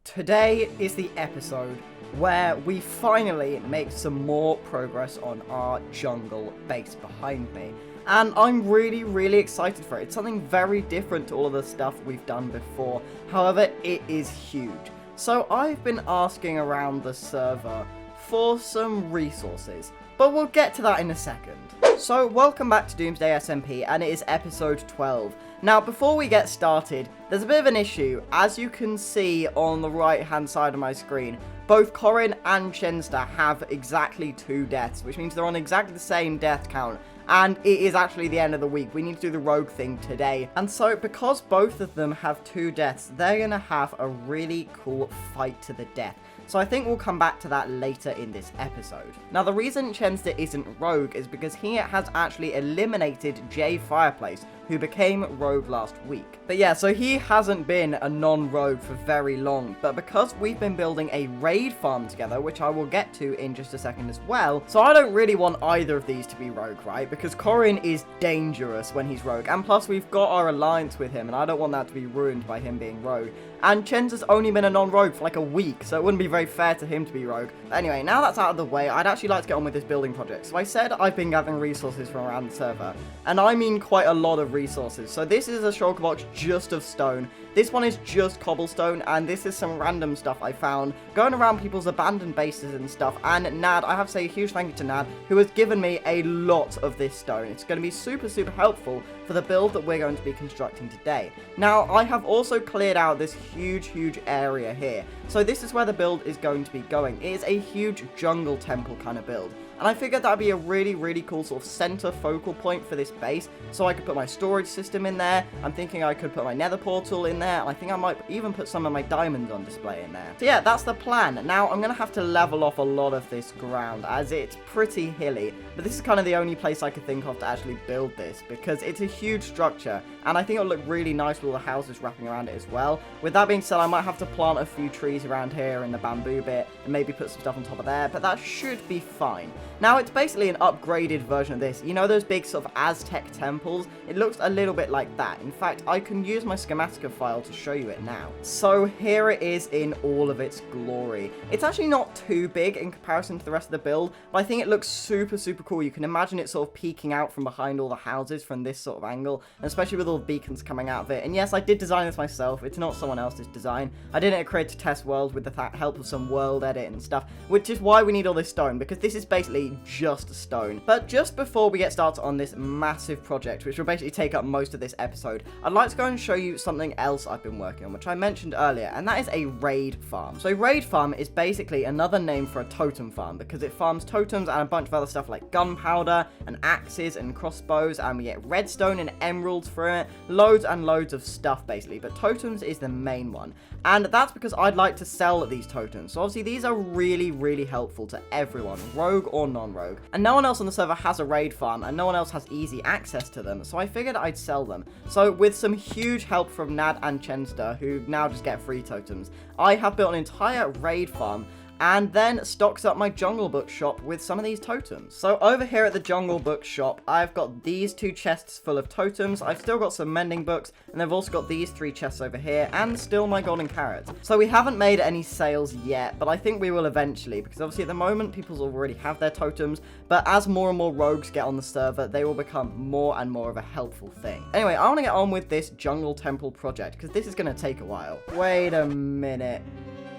Today is the episode where we finally make some more progress on our jungle base behind me. And I'm really excited for it. It's something very different to all of the stuff we've done before. However, it is huge. So I've been asking around the server for some resources, but we'll get to that in a second. So welcome back to Doomsday SMP, and it is episode 12. Now, before we get started, there's a bit of an issue. As you can see on the right-hand side of my screen, both Corin and Chenster have exactly 2 deaths, which means they're on exactly the same death count. And it is actually the end of the week. We need to do the rogue thing today. And so, because both of them have 2 deaths, they're going to have a really cool fight to the death. So I think we'll come back to that later in this episode. Now, the reason Chenster isn't rogue is because he has actually eliminated Jay Fireplace, who became rogue last week. But yeah, so he hasn't been a non-rogue for very long, but because we've been building a raid farm together, which I will get to in just a second as well, so I don't really want either of these to be rogue, right? Because Corin is dangerous when he's rogue, and plus we've got our alliance with him, and I don't want that to be ruined by him being rogue. And Chenster's only been a non-rogue for like a week, so it wouldn't be very fair to him to be rogue. But anyway, now that's out of the way, I'd actually like to get on with this building project. So I said I've been gathering resources from around the server, and I mean quite a lot of resources. So this is a shulker box just of stone. This one is just cobblestone, and this is some random stuff I found going around people's abandoned bases and stuff. And Nad, I have to say a huge thank you to Nad, who has given me a lot of this stone. It's going to be super helpful for the build that we're going to be constructing today. Now, I have also cleared out this huge area here. So this is where the build is going to be going. It is a huge jungle temple kind of build. And I figured that'd be a really cool sort of center focal point for this base. So I could put my storage system in there. I'm thinking I could put my Nether Portal in there. And I think I might even put some of my diamonds on display in there. So yeah, that's the plan. Now, I'm going to have to level off a lot of this ground as it's pretty hilly. But this is kind of the only place I could think of to actually build this, because it's a huge structure. And I think it'll look really nice with all the houses wrapping around it as well. With that being said, I might have to plant a few trees around here in the bamboo bit and maybe put some stuff on top of there. But that should be fine. Now, it's basically an upgraded version of this. You know those big sort of Aztec temples? It looks a little bit like that. In fact, I can use my schematica file to show you it now. So here it is in all of its glory. It's actually not too big in comparison to the rest of the build, but I think it looks super cool. You can imagine it sort of peeking out from behind all the houses from this sort of angle, and especially with all the beacons coming out of it. And yes, I did design this myself. It's not someone else's design. I did it at Create to Test World with the help of some world edit and stuff, which is why we need all this stone, because this is basically just stone. But just before we get started on this massive project, which will basically take up most of this episode, I'd like to go and show you something else I've been working on, which I mentioned earlier, and that is a raid farm. So a raid farm is basically another name for a totem farm, because it farms totems and a bunch of other stuff like gunpowder and axes and crossbows, and we get redstone and emeralds for it, loads and loads of stuff basically, but totems is the main one. And that's because I'd like to sell these totems. So obviously these are really helpful to everyone, rogue or non-rogue. And no one else on the server has a raid farm, and no one else has easy access to them, so I figured I'd sell them. So with some huge help from Nad and Chenster, who now just get free totems, I have built an entire raid farm and then stocks up my Jungle Book shop with some of these totems. So over here at the Jungle Book shop, I've got these 2 chests full of totems. I've still got some mending books, and I've also got these 3 chests over here, and still my golden carrots. So we haven't made any sales yet, but I think we will eventually, because obviously at the moment people already have their totems, but as more and more rogues get on the server, they will become more and more of a helpful thing. Anyway, I want to get on with this jungle temple project, because this is going to take a while. Wait a minute.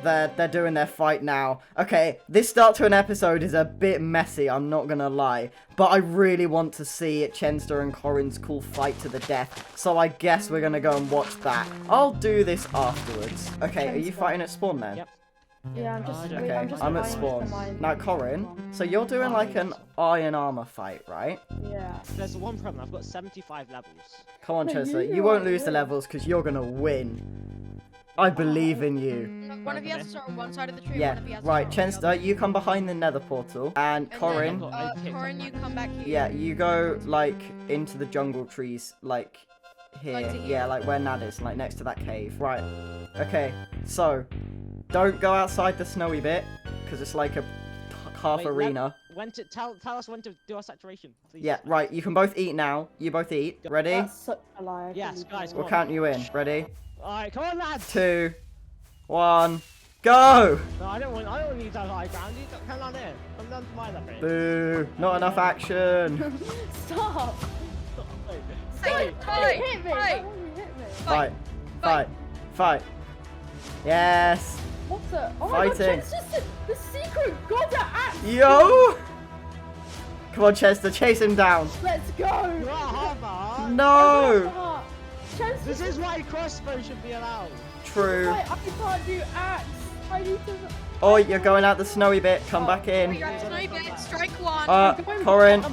They're doing their fight now. Okay, this start to an episode is a bit messy, I'm not gonna lie. But I really want to see Chenster and Corin's cool fight to the death. So I guess we're gonna go and watch that. I'll do this afterwards. Okay, are you fighting at spawn then? Yep. Yeah, I'm at spawn. Now, Corin, so you're doing like an iron armor fight, right? Yeah. There's one problem, I've got 75 levels. Come on, Chenster, you won't lose the levels because you're gonna win. I believe in you. One of you has to start on one side of the tree. Yeah, one of you has to right, start on the Chenster, you come behind the Nether Portal, and Corin, Corin, you come back here. yeah, you go, like, into the jungle trees, like, here. Like to here? Yeah, like where Nad is, like, next to that cave. Right, okay, so, don't go outside the snowy bit, because it's like a half arena. When to tell us when to do our saturation, please. Yeah, right, you can both eat now. You both eat. Ready? That's such a lie. Yes, guys, We'll count you in. Ready? Alright, come on, lads! 2, 1. Go! No, I don't want you to have high ground. You come down here. Come down to my level. Boo! Not enough action. Stop! Wait. Fight! Don't hit me! Fight! Don't hit me! Fight! Fight! Fight! Yes! What the? Oh my god, Fighting. it's just the secret god axe! Yo! Come on, Chester, chase him down. Let's go! You are half a heart. No! Chance, This is why crossbow should be allowed. True. I can't do axe. I need to. Oh, you're going out the snowy bit. Come back Wait, in. you're at snowy bit. Strike one. Corin.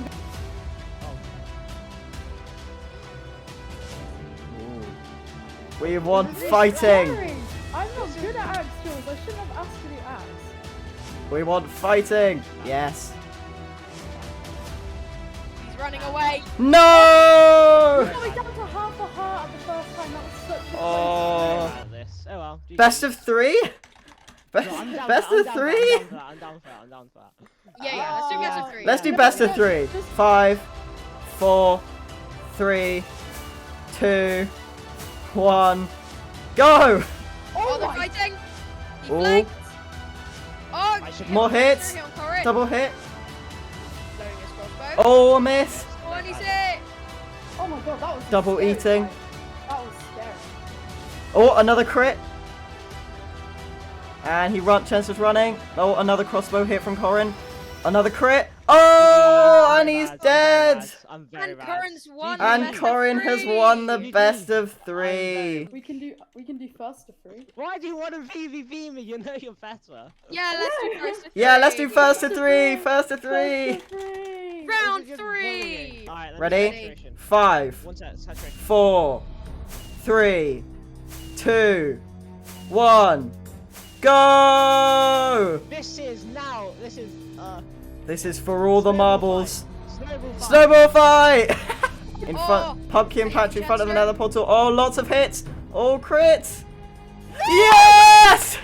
We want fighting. Sorry. I'm not good at axe skills. I shouldn't have asked to do axe. We want fighting. Yes. He's running away. No! We're down to half a heart at the first time. That was such a Oh. This. Oh well. GG. Best of 3? No, I'm down Best for of that, 3? I'm down for that. I'm down for that. Yeah, let's do best of three. Let's do best of 3. 5, 4, 3, 2, 1, go! Oh, they're fighting. He Oh. flanked. Oh, I should More hits. hit on Corin. Double hit. Loading his crossbow. Oh, a miss. Oh, and he's hit. Oh my god, that was Double scary eating. fight. That was scary. Oh, another crit. And Chester's running. Oh, another crossbow hit from Corin. Another crit. Oh, and he's dead. I'm very And bad. Corin's won. the And best of Corin has three. won the GG. best of 3. We can do first to 3. Why do you want to PvP me? You know you're better. Yeah, let's do first of three. Yeah, let's do first to 3. First to 3. First to 3. Round You're three. bullying. Alright, Ready? saturation. 5, One set, saturation. 4, 3, 2, 1, go! This is This is for all the Snowball marbles. Snowball fight. Snowball fight! In Oh, front, pumpkin hey, patch in front of the Chester. Nether Portal. Oh, lots of hits. All crits. Yes!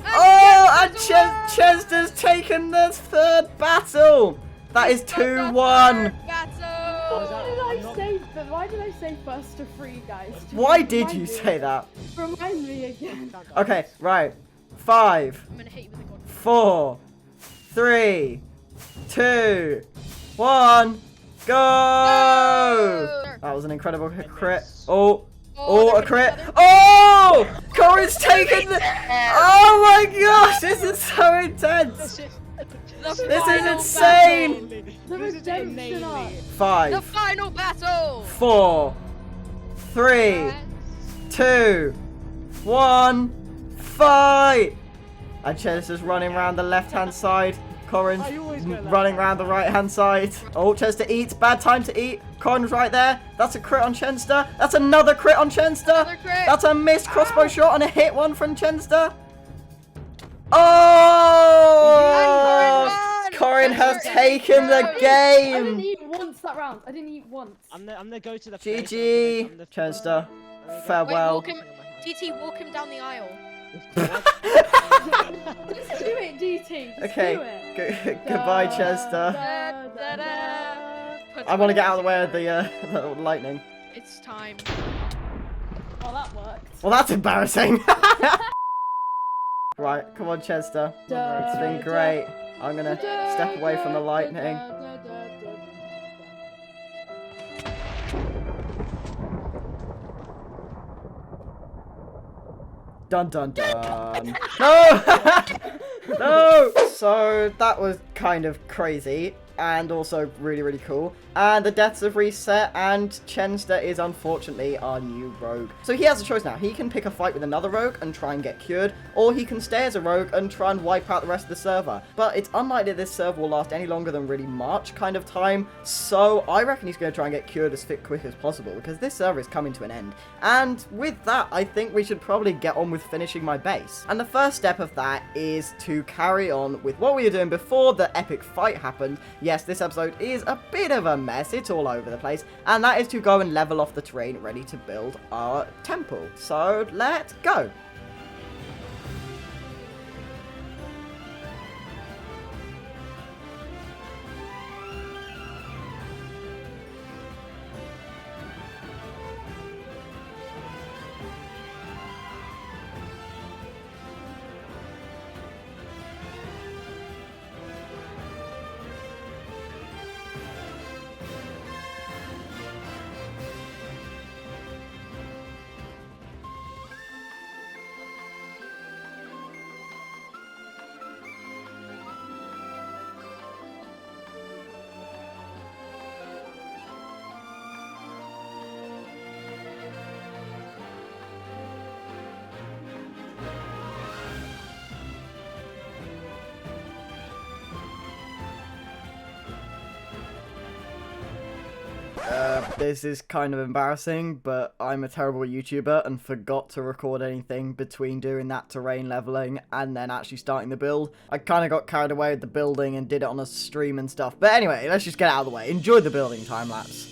Oh, and Chester's taken the 3rd battle. That is 2-1. Why did I say first to 3, guys? Just Why did remind you me. say that? Remind me again. Okay, right. 5, I'm gonna hit you with a god. 4, 3, 2, 1, go! That was an incredible crit. Oh, they're a crit. hitting each other. Oh! Corin's taken the. Oh my gosh, this is so intense. This is insane. The This is redemption inanely- arc. The 5, final battle. 4, 3, 2, 1, fight! And Chester's running around the left-hand side. Corin's I always go running left-hand around the side. right-hand side. Oh, Chester eats. Bad time to eat. Corin's right there. That's a crit on Chenster. That's another crit on Chenster. Another crit. That's a missed crossbow shot and a hit one from Chenster. Oh! And Corin has Chenster is taken the pro. I didn't game. eat once that round. I didn't eat once. I'm gonna go to the GG. Chenster, farewell. Wait, TT, walk him down the aisle. Just do it, DT. Just Okay. do it. Goodbye, Chester. I want to get out of the way of the lightning. It's time. Oh, that worked. Well, that's embarrassing. Right, come on, Chester. It's been great. I'm gonna step away from the lightning. Dun dun dun. No! No! So that was kind of crazy and also really, really cool. And the deaths have reset, and Chenster is unfortunately our new rogue. So he has a choice now. He can pick a fight with another rogue and try and get cured, or he can stay as a rogue and try and wipe out the rest of the server. But it's unlikely this server will last any longer than really March kind of time, so I reckon he's going to try and get cured as quick as possible, because this server is coming to an end. And with that, I think we should probably get on with finishing my base. And the first step of that is to carry on with what we were doing before the epic fight happened. Yes, this episode is a bit of a mess, it's all over the place, and that is to go and level off the terrain ready to build our temple. So let's go. This is kind of embarrassing, but I'm a terrible YouTuber and forgot to record anything between doing that terrain leveling and then actually starting the build. I kind of got carried away with the building and did it on a stream and stuff. But anyway, let's just get out of the way. Enjoy the building time lapse.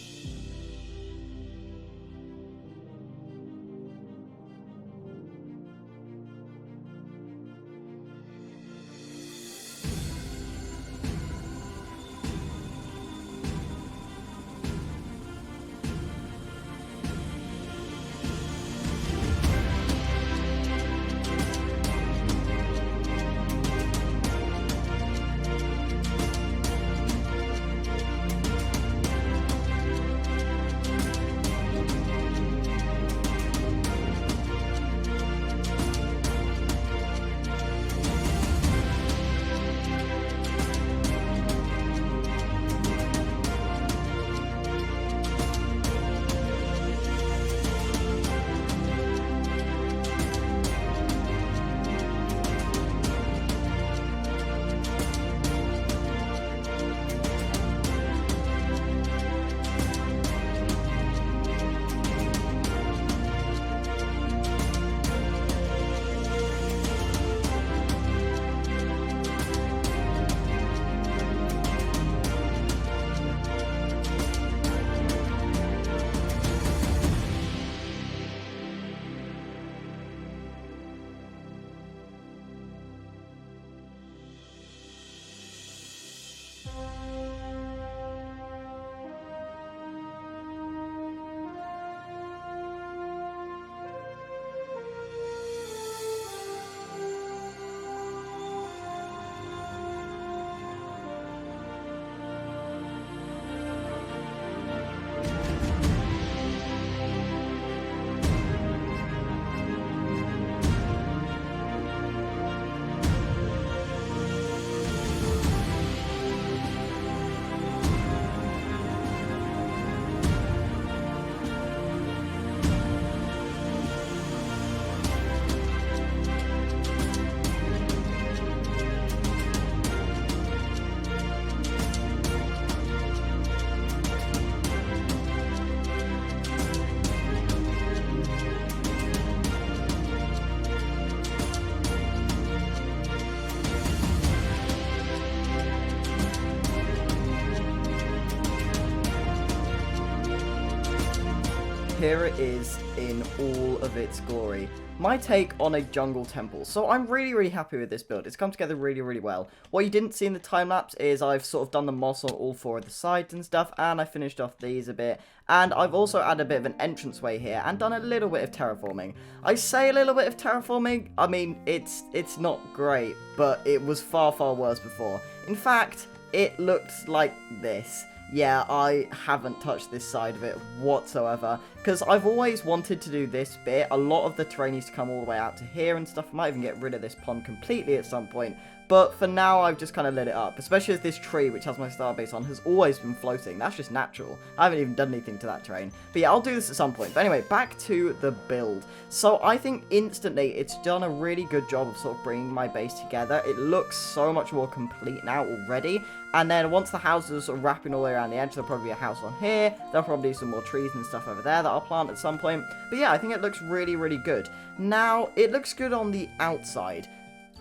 Here it is in all of its glory. My take on a jungle temple. So I'm really happy with this build. It's come together really well. What you didn't see in the time lapse is I've sort of done the moss on all four of the sides and stuff, and I finished off these a bit. And I've also added a bit of an entranceway here and done a little bit of terraforming. I say a little bit of terraforming, I mean, it's not great, but it was far worse before. In fact, it looked like this. Yeah, I haven't touched this side of it whatsoever, because I've always wanted to do this bit. A lot of the terrain needs to come all the way out to here and stuff. I might even get rid of this pond completely at some point, but for now I've just kind of lit it up, especially as this tree, which has my starbase on, has always been floating. That's just natural. I haven't even done anything to that terrain. But yeah, I'll do this at some point. But anyway, back to the build. So I think instantly it's done a really good job of sort of bringing my base together. It looks so much more complete now already. And then once the houses are sort of wrapping all the way around the edge, there'll probably be a house on here. There'll probably be some more trees and stuff over there that I'll plant at some point. But yeah, I think it looks really good. Now, it looks good on the outside.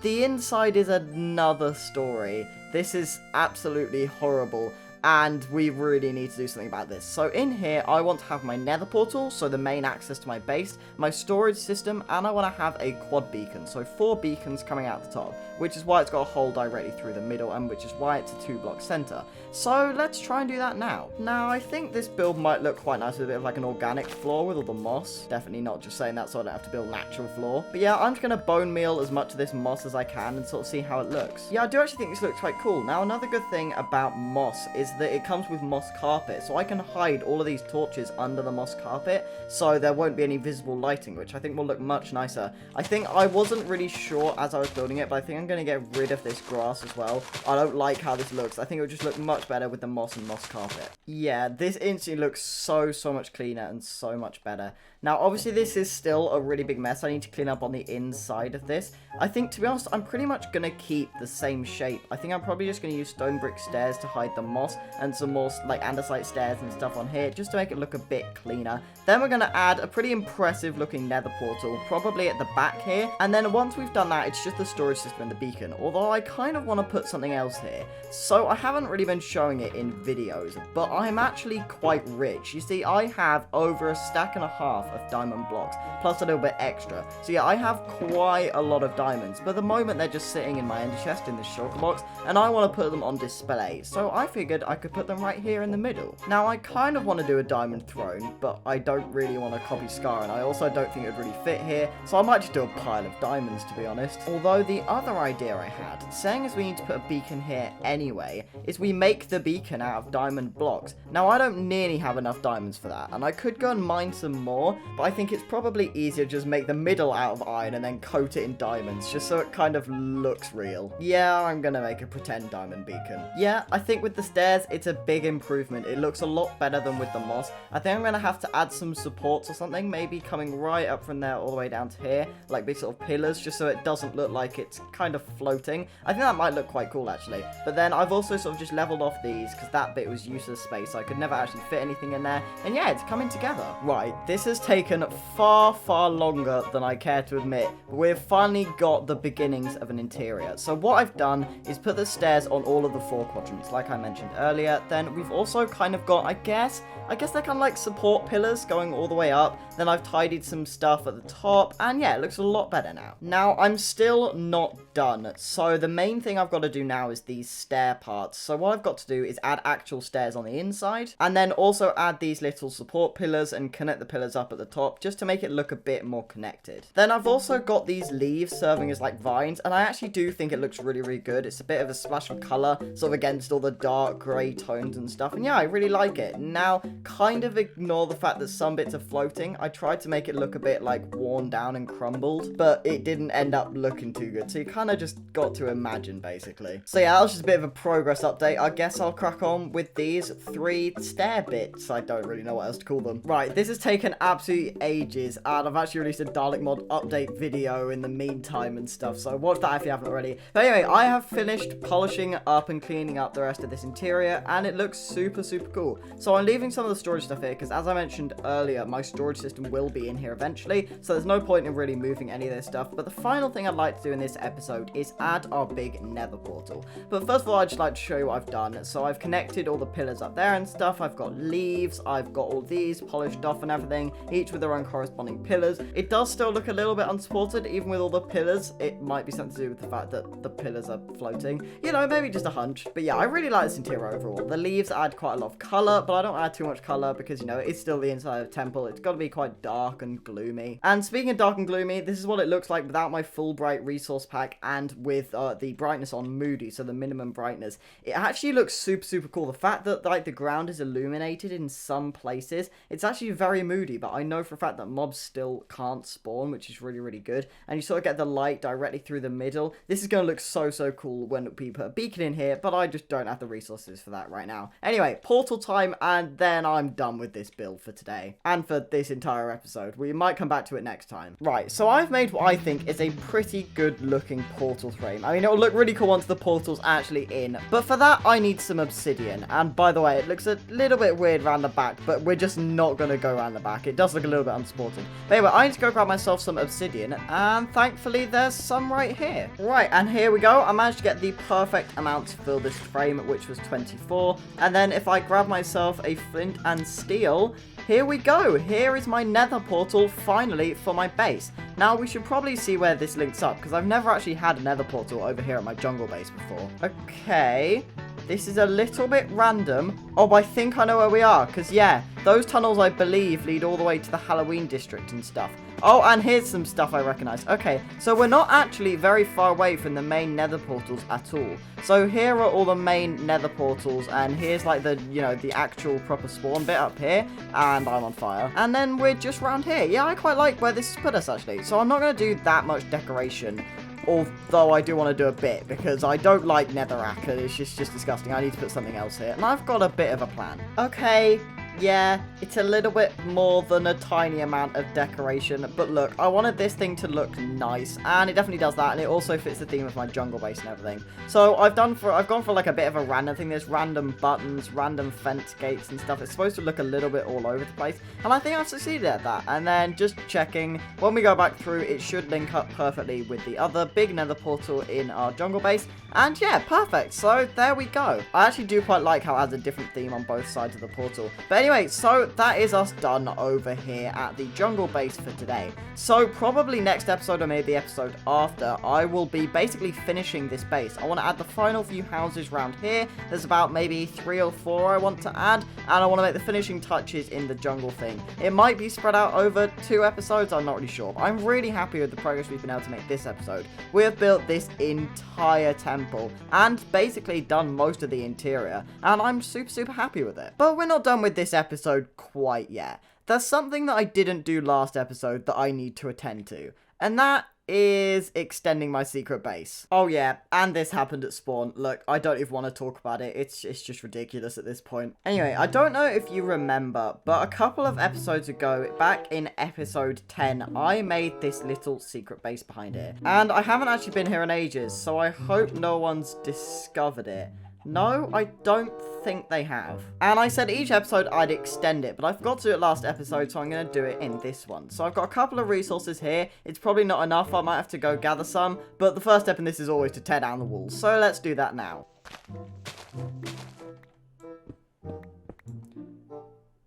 The inside is another story. This is absolutely horrible, and we really need to do something about this. So in here, I want to have my Nether Portal, so the main access to my base, my storage system, and I want to have a quad beacon, so 4 beacons coming out the top, which is why it's got a hole directly through the middle, and which is why it's a 2-block center. So let's try and do that now. Now, I think this build might look quite nice with a bit of like an organic floor with all the moss. Definitely not just saying that so I don't have to build natural floor. But yeah, I'm just going to bone meal as much of this moss as I can and sort of see how it looks. Yeah, I do actually think this looks quite cool. Now, another good thing about moss is that it comes with moss carpet, so I can hide all of these torches under the moss carpet, so there won't be any visible lighting, which I think will look much nicer. I think I wasn't really sure as I was building it, but I think I'm going to get rid of this grass as well. I don't like how this looks. I think it would just look much better with the moss and moss carpet. Yeah, this instantly looks so much cleaner and so much better. Now, obviously, this is still a really big mess. I need to clean up on the inside of this. I think, to be honest, I'm pretty much going to keep the same shape. I think I'm probably just going to use stone brick stairs to hide the moss and some more, like, andesite stairs and stuff on here just to make it look a bit cleaner. Then we're going to add a pretty impressive looking nether portal, probably at the back here. And then once we've done that, it's just the storage system and the beacon. Although I kind of want to put something else here. So I haven't really been showing it in videos, but I'm actually quite rich. You see, I have over a stack and a half of diamond blocks, plus a little bit extra. So yeah, I have quite a lot of diamonds, but at the moment they're just sitting in my ender chest in the shulker box, and I want to put them on display. So I figured I could put them right here in the middle. Now, I kind of want to do a diamond throne, but I don't really want to copy Scar, and I also don't think it would really fit here, so I might just do a pile of diamonds, to be honest. Although the other idea I had, saying as we need to put a beacon here anyway, is we make the beacon out of diamond blocks. Now, I don't nearly have enough diamonds for that, and I could go and mine some more, but I think it's probably easier to just make the middle out of iron and then coat it in diamonds, just so it kind of looks real. Yeah, I'm gonna make a pretend diamond beacon. Yeah, I think with the stairs, it's a big improvement. It looks a lot better than with the moss. I think I'm gonna have to add some supports or something, maybe coming right up from there all the way down to here, like big sort of pillars, just so it doesn't look like it's kind of floating. I think that might look quite cool, actually. But then I've also sort of just leveled off these, because that bit was useless space, so I could never actually fit anything in there. And yeah, it's coming together. Right, this has taken far, far longer than I care to admit, but we've finally got the beginnings of an interior. So what I've done is put the stairs on all of the 4 quadrants, like I mentioned earlier. Then we've also kind of got, I guess they're kind of like support pillars going all the way up. Then I've tidied some stuff at the top, and yeah, it looks a lot better now. Now, I'm still not done. So the main thing I've got to do now is these stair parts. So what I've got to do is add actual stairs on the inside, and then also add these little support pillars and connect the pillars up at the top, just to make it look a bit more connected. Then I've also got these leaves serving as like vines, and I actually do think it looks really, really good. It's a bit of a splash of color, sort of against all the dark grey tones and stuff, and yeah, I really like it. Now, kind of ignore the fact that some bits are floating. I tried to make it look a bit like worn down and crumbled, but it didn't end up looking too good, so you kind of just got to imagine, basically. So yeah, that was just a bit of a progress update. I guess I'll crack on with these 3 stair bits. I don't really know what else to call them. Right, this has taken absolutely ages, and I've actually released a Dalek mod update video in the meantime and stuff, so watch that if you haven't already. But anyway, I have finished polishing up and cleaning up the rest of this interior, and it looks super, super cool. So I'm leaving some of the storage stuff here, because as I mentioned earlier, my storage system will be in here eventually, so there's no point in really moving any of this stuff. But the final thing I'd like to do in this episode is add our big nether portal. But first of all, I'd just like to show you what I've done. So I've connected all the pillars up there and stuff. I've got leaves, I've got all these polished off and everything, each with their own corresponding pillars. It does still look a little bit unsupported, even with all the pillars. It might be something to do with the fact that the pillars are floating. You know, maybe just a hunch. But yeah, I really like this interior overall. The leaves add quite a lot of color, but I don't add too much color because, you know, it's still the inside of a temple. It's got to be quite dark and gloomy. And speaking of dark and gloomy, this is what it looks like without my full bright resource pack and with the brightness on moody, so the minimum brightness. It actually looks super, super cool. The fact that like the ground is illuminated in some places, it's actually very moody, but I know for a fact that mobs still can't spawn, which is really, really good. And you sort of get the light directly through the middle. This is going to look so, so cool when we put a beacon in here, but I just don't have the resources for that right now. Anyway, portal time, and then I'm done with this build for today and for this entire episode. We might come back to it next time. Right, so I've made what I think is a pretty good looking portal frame. I mean, it'll look really cool once the portal's actually in, but for that I need some obsidian. And by the way, it looks a little bit weird around the back, but we're just not going to go around the back. It does look a little bit unsupported. But anyway, I need to go grab myself some obsidian, and thankfully there's some right here. Right, and here we go. I managed to get the perfect amount to fill this frame, which was 24. And then if I grab myself a flint and steel, here we go. Here is my nether portal finally for my base. Now we should probably see where this links up, because I've never actually had a nether portal over here at my jungle base before. Okay, this is a little bit random. Oh, but I think I know where we are, because yeah, those tunnels I believe lead all the way to the Halloween district and stuff. Oh, and here's some stuff I recognize. Okay, so we're not actually very far away from the main nether portals at all. So here are all the main nether portals, and here's like the, you know, the actual proper spawn bit up here, and I'm on fire. And then we're just around here. Yeah, I quite like where this has put us, actually. So I'm not going to do that much decoration, although I do want to do a bit, because I don't like netherrack. It's just disgusting. I need to put something else here, and I've got a bit of a plan. Okay, Yeah, it's a little bit more than a tiny amount of decoration, but look, I wanted this thing to look nice, and it definitely does that, and it also fits the theme of my jungle base and everything. So I've gone for like a bit of a random thing. There's random buttons, random fence gates and stuff. It's supposed to look a little bit all over the place, and I think I've succeeded at that. And then just checking, when we go back through, it should link up perfectly with the other big nether portal in our jungle base, and yeah, perfect. So there we go. I actually do quite like how it has a different theme on both sides of the portal. But anyway, so that is us done over here at the jungle base for today. So probably next episode, or maybe the episode after, I will be basically finishing this base. I want to add the final few houses around here. There's about maybe 3 or 4 I want to add, and I want to make the finishing touches in the jungle thing. It might be spread out over 2 episodes, I'm not really sure. But I'm really happy with the progress we've been able to make this episode. We have built this entire temple and basically done most of the interior, and I'm super happy with it. But we're not done with this episode quite yet. There's something that I didn't do last episode that I need to attend to, and that is extending my secret base. Oh yeah, and this happened at spawn. Look, I don't even want to talk about it. It's just ridiculous at this point. Anyway, I don't know if you remember, but a couple of episodes ago, back in episode 10, I made this little secret base behind here. And I haven't actually been here in ages, so I hope no one's discovered it. No, I don't think they have. And I said each episode I'd extend it, but I forgot to do it last episode, so I'm going to do it in this one. So I've got a couple of resources here. It's probably not enough. I might have to go gather some, but the first step in this is always to tear down the walls. So let's do that now.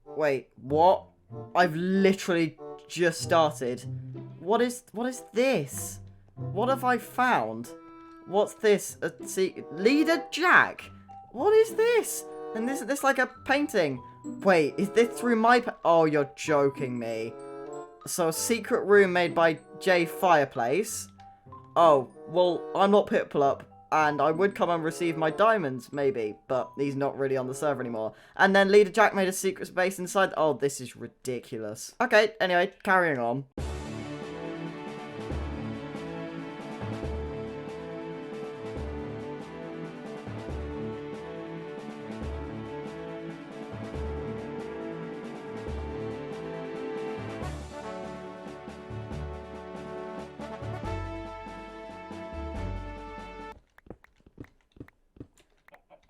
Wait, what? I've literally just started. What is this? What have I found? What's this? Leader Jack? What is this? And this like a painting. Wait, is this through my... Oh, you're joking me. So a secret room made by J Fireplace. Oh, well, I'm not Pitplup, and I would come and receive my diamonds, maybe, but he's not really on the server anymore. And then Leader Jack made a secret space inside. Oh, this is ridiculous. Okay, anyway, carrying on.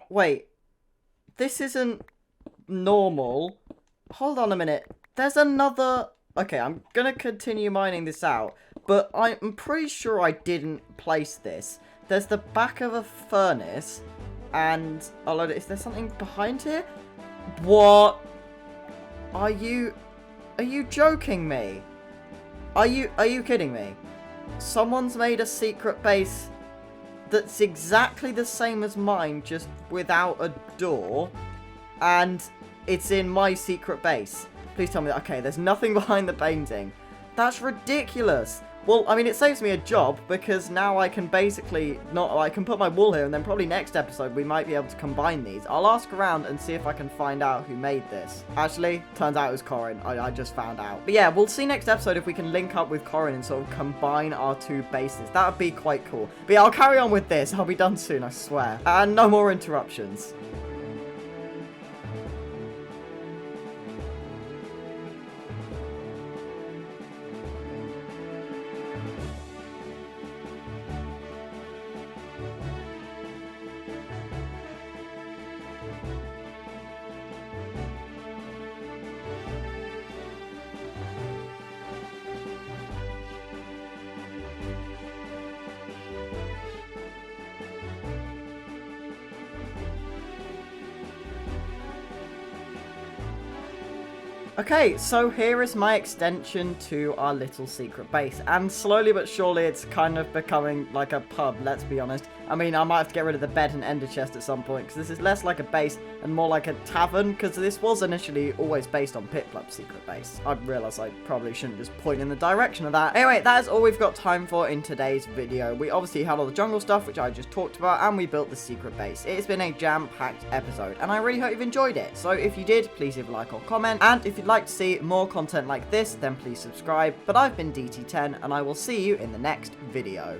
Wait, this isn't normal. Hold on a minute. There's another... Okay, I'm gonna continue mining this out, but I'm pretty sure I didn't place this. There's the back of a furnace, and... Oh, is there something behind here? What? Are you joking me? Are you kidding me? Someone's made a secret base that's exactly the same as mine, just without a door, and it's in my secret base. Please tell me that. Okay, there's nothing behind the painting. That's ridiculous. Well, I mean, it saves me a job, because now I can basically I can put my wall here, and then probably next episode we might be able to combine these. I'll ask around and see if I can find out who made this. Actually, turns out it was Corin. I just found out. But yeah, we'll see next episode if we can link up with Corin and sort of combine our 2 bases. That would be quite cool. But yeah, I'll carry on with this. I'll be done soon, I swear. And no more interruptions. Okay, so here is my extension to our little secret base, and slowly but surely it's kind of becoming like a pub, let's be honest. I mean, I might have to get rid of the bed and ender chest at some point, because this is less like a base and more like a tavern, because this was initially always based on Pitplup's secret base. I realise I probably shouldn't just point in the direction of that. Anyway, that is all we've got time for in today's video. We obviously had all the jungle stuff, which I just talked about, and we built the secret base. It's been a jam-packed episode, and I really hope you've enjoyed it. So if you did, please leave a like or comment, and if you'd like to see more content like this, then please subscribe. But I've been DT10, and I will see you in the next video.